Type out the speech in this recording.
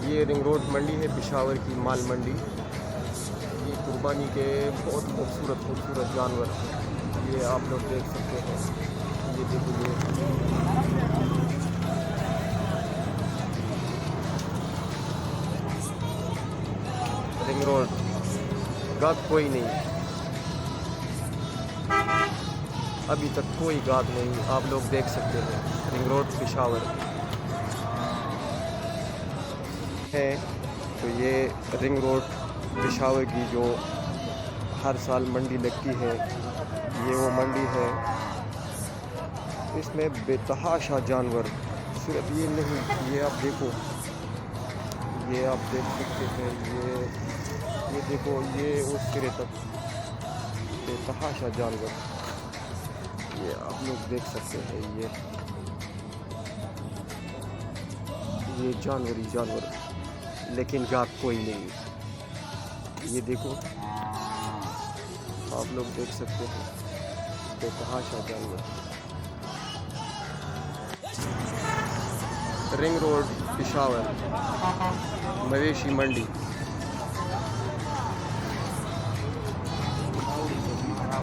ये ring road मंडी है, पेशावर की माल मंडी। ये कुर्बानी के बहुत खूबसूरत खूबसूरत जानवर ये आप लोग देख सकते हैं। ये देखिए, रिंग रोड गाहक कोई नहीं, अभी तक कोई गाहक नहीं, आप लोग देख सकते हैं। रिंग रोड पेशावर है। तो ये रिंग रोड पेशावर की जो हर साल मंडी लगती है, ये वो मंडी है। इसमें बेतहाशा जानवर, सिर्फ ये नहीं, ये आप देखो, ये आप देख सकते हैं। ये देखो, ये उस सिरे तक बेतहाशा जानवर, ये आप लोग देख सकते हैं। ये जानवर ही जानवर, लेकिन गाहक कोई नहीं। ये देखो, आप लोग देख सकते हैं बेतहाशा जानवर। रिंग रोड पेशावर मवेशी मंडी।